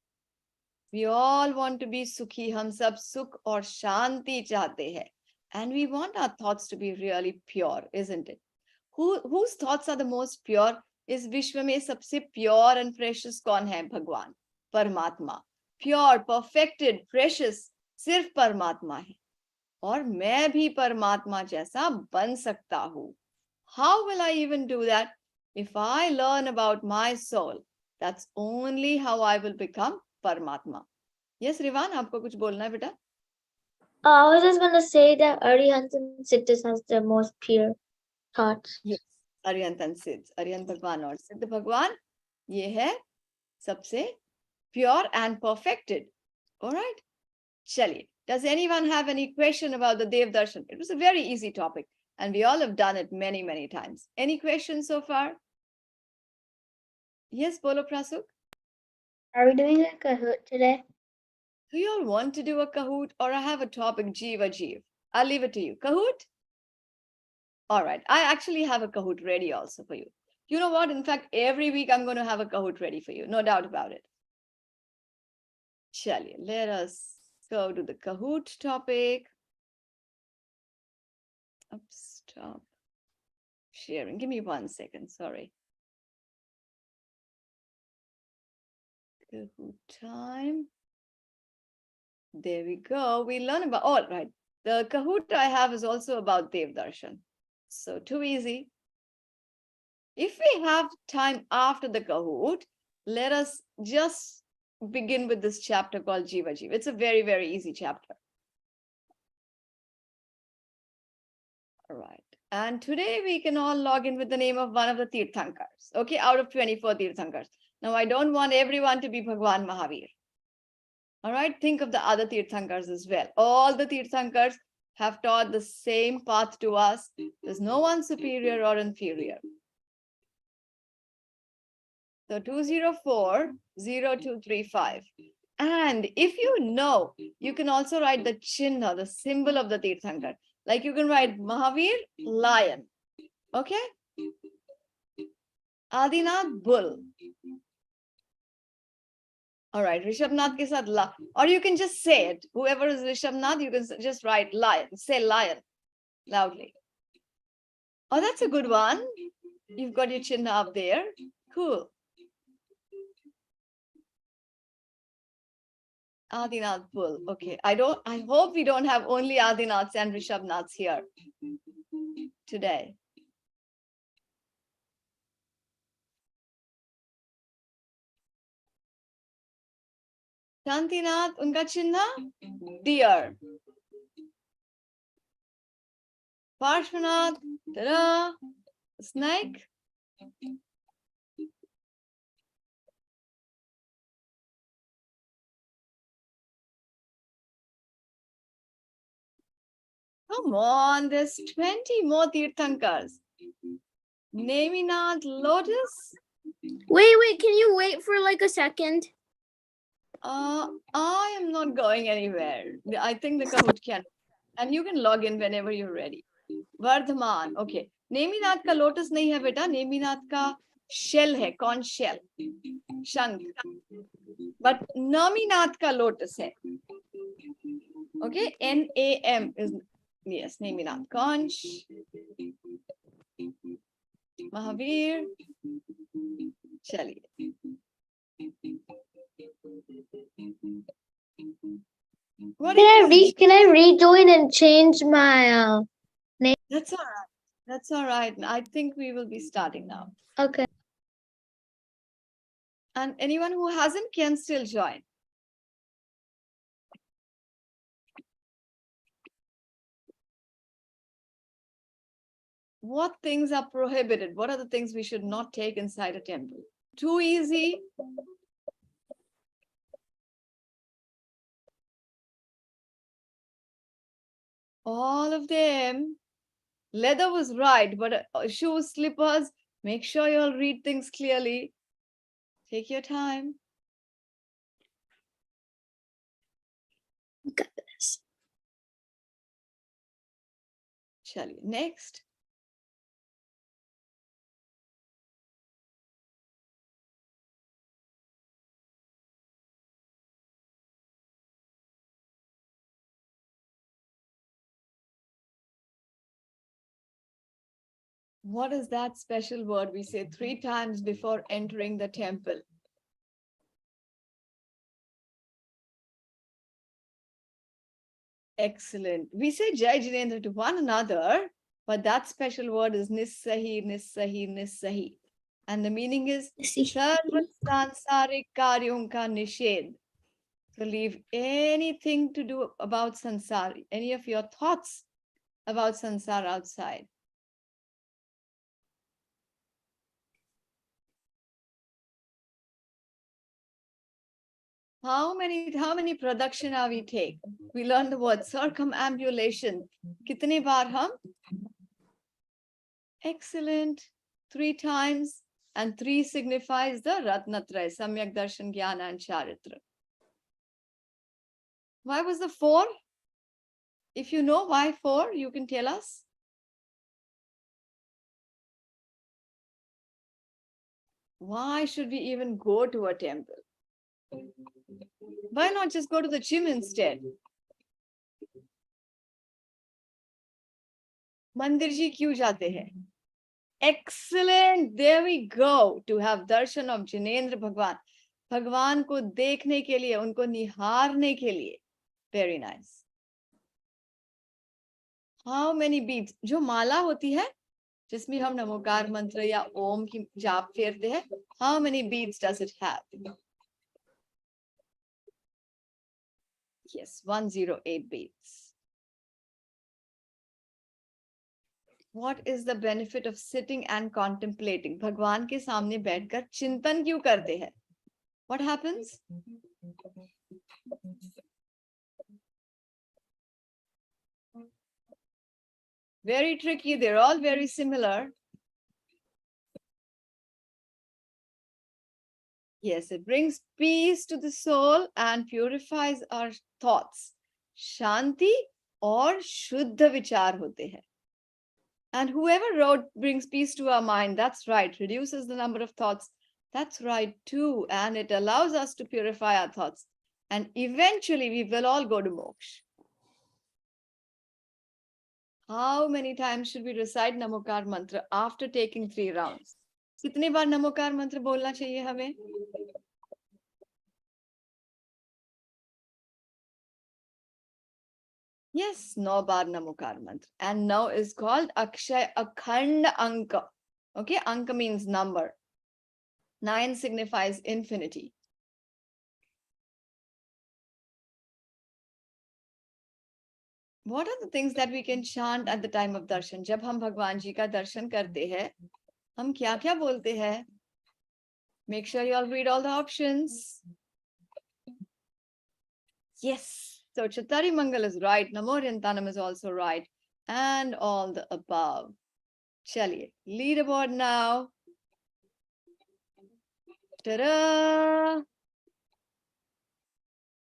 we all want to be sukhi. Hum sab sukh aur shanti chahte hai. And we want our thoughts to be really pure, isn't it? Whose thoughts are the most pure? इस विश्व में सबसे pure and precious कौन है? भगवान, परमात्मा. Pure, perfected, precious, सिर्फ परमात्मा है. और मैं भी परमात्मा जैसा बन सकता हूँ. How will I even do that? If I learn about my soul, that's only how I will become Paramatma. Yes, Rivan, आपको कुछ बोलना है बेटा? I was just gonna say that Arihant and Siddhas has the most pure thoughts. Yes, Arihant and Siddh, Arihant Bhagwan और सिद्ध भगवान, ये है सबसे pure and perfected. All right. Chaliye. Does anyone have any question about the Dev Darshan? It was a very easy topic and we all have done it many, many times. Any questions so far? Yes, Bolo Prasuk? Are we doing a Kahoot today? Do you all want to do a Kahoot or I have a topic, Jiva Jeev? I'll leave it to you. Kahoot? All right. I actually have a Kahoot ready also for you. You know what? In fact, every week I'm going to have a Kahoot ready for you. No doubt about it. Chaliye, let us go to the Kahoot topic. Oops, stop sharing. Give me 1 second. Sorry. Kahoot time. There we go. We learn about, all right. The Kahoot I have is also about Dev Darshan. So too easy. If we have time after the Kahoot, let us just begin with this chapter called Jiva Jeev. It's a very, very easy chapter. All right. And today we can all log in with the name of one of the Tirthankars. Okay, out of 24 Tirthankars. Now, I don't want everyone to be Bhagwan Mahavir. All right, think of the other Tirthankars as well. All the Tirthankars have taught the same path to us. There's no one superior or inferior. So 204-0235. And if you know, you can also write the chinna, the symbol of the Tirthankar. Like you can write Mahavir, lion. Okay? Adinath, bull. All right, Rishabnath ke saath la. Or you can just say it. Whoever is Rishabnath, you can just write lion. Say lion loudly. Oh, that's a good one. You've got your chinna up there. Cool. Adinath bull. Okay. I hope we don't have only Adinaths and Rishabnaths here today. Shantinath, unka chinna? Deer. Parshvanath, ta-da, snake. Come on, there's 20 more Tirthankars. Neminath Lotus. Wait, can you wait for like a second? I am not going anywhere. I think the Kahoot can. And you can log in whenever you're ready. Vardhaman. Okay. Neminath ka lotus nahi hai beta. Neminath ka shell hai. Conch shell. Shank. But Naminath ka lotus hai. Okay. Nam is, yes, Neminath. Conch. Mahavir. Chaliye. What Can I rejoin and change my That's all right. That's all right. I think we will be starting now. okay. And anyone who hasn't can still join. What things are prohibited? What are the things we should not take inside a temple? Too easy. All of them. Leather was right, but shoes, slippers, make sure you all read things clearly. Take your time. Got this. Chaliye. Next. What is that special word we say 3 times before entering the temple? Excellent. We say Jai Jinendra to one another, but that special word is Nissahi, Nissahi, Nissahi. And the meaning is Sarva Sansarik Karyon Ka Nishedh. So leave anything to do about sansar, any of your thoughts about sansar outside. How many pradakshina we take? We learn the word circumambulation. Kitne baar hum? Excellent. 3 times. And 3 signifies the Ratnatraya, Samyak Darshan, Jnana and Charitra. Why was the 4? If you know why 4, you can tell us. Why should we even go to a temple? Why not just go to the gym instead? Mandir ji kyun jate hain? Excellent. There we go. To have darshan of Jinendra Bhagwan. Bhagwan ko dekhne ke liye, unko nihaarne ke liye. Very nice. How many beads? जो माला होती है जिसमें हम नमोकार मंत्र या ओम की जाप फेरते हैं, how many beads does it have? Yes, 108 beads. What is the benefit of sitting and contemplating? भगवान के सामने बैठकर चिंतन क्यों करते हैं? What happens? Very tricky. They're all very similar. Yes, it brings peace to the soul and purifies our thoughts. Shanti or Shuddha vichar hote hai. And whoever wrote brings peace to our mind. That's right. Reduces the number of thoughts. That's right too. And it allows us to purify our thoughts. And eventually we will all go to moksha. How many times should we recite Namokar mantra after taking 3 rounds? कितने बार नमोकार मंत्र बोलना चाहिए हमें? Yes, 9 bar Namokar mantra. And now is called Akshay Akhand Anka. Okay, Anka means number. 9 signifies infinity. What are the things that we can chant at the time of darshan? जब हम भगवान जी का दर्शन करते हैं, हम क्या क्या बोलते हैं? Make sure you all read all the options. Yes. So Chattari Mangal is right. Namo Ryantanam is also right. and all the above. Chaliye, leaderboard now. Ta-da!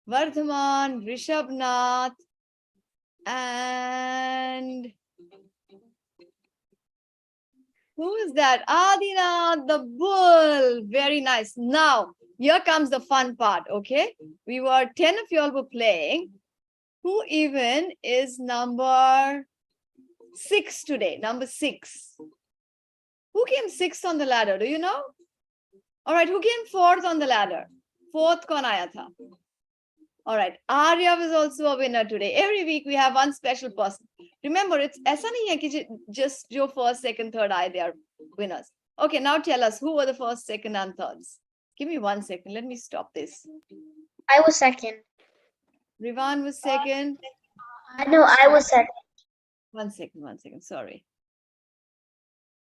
Vardhaman, Rishabh Nath, and who is that? Adinath, the bull. Very nice. Now, here comes the fun part, okay? 10 of you all were playing. Who even is number 6 today? Number 6. Who came 6th on the ladder? Do you know? All right, who came 4th on the ladder? 4th kaun aaya tha? All right, Arya was also a winner today. Every week we have one special person. Remember, it's aisa nahi hai ki just your first, second, third eye, they are winners. Okay, now tell us who were the first, second, and thirds. Give me 1 second. Let me stop this. I was second. Rivan was second. No, I was second. 1 second. Sorry.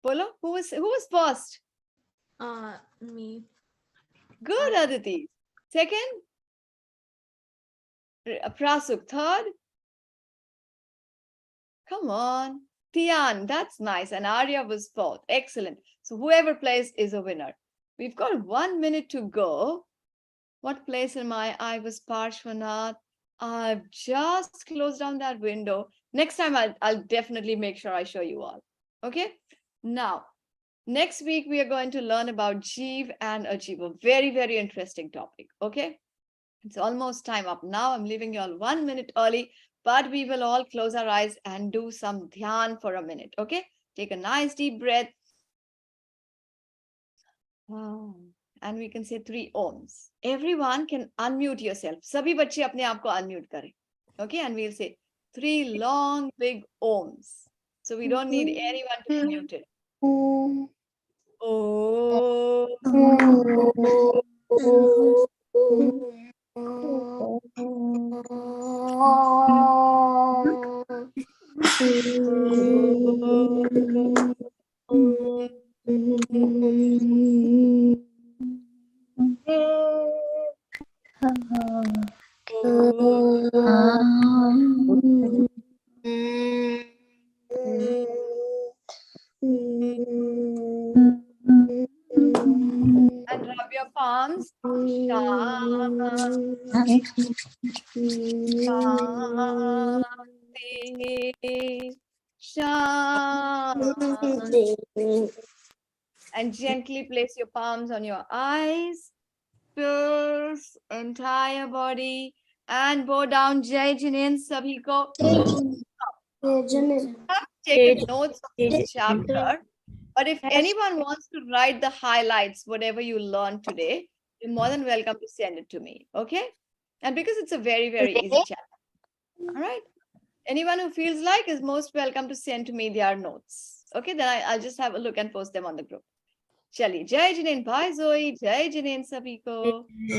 Polo, who was first? Me. Good, Aditi. Second? Prasuk, third? Come on. Tian, that's nice. And Arya was fourth. Excellent. So whoever plays is a winner. We've got 1 minute to go. What place am I? I was Parshvanath. I've just closed down that window. Next time I'll definitely make sure I show you all. Okay? Now, next week we are going to learn about Jeev and Ajeev. A very, very interesting topic. Okay? It's almost time up now. I'm leaving you all 1 minute early, but we will all close our eyes and do some dhyan for a minute. Okay? Take a nice deep breath. And we can say 3 ohms. Everyone can unmute yourself. Sabhi bachche apne aap ko unmute kare. Okay? And we'll say 3 long, big ohms. So we don't need anyone to be muted. Oh. And rub your palms. Shanti. And gently place your palms on your eyes, face, entire body, and bow down. Jai Jinen sabhi ko. I've taken notes of this chapter, but if anyone wants to write the highlights, whatever you learned today, you're more than welcome to send it to me. Okay? And because it's a very, very easy chapter. All right? Anyone who feels like is most welcome to send to me their notes. Okay? Then I'll just have a look and post them on the group. Chali, Jai Jinen, bye Zoe, Jai Jinen sabhi ko.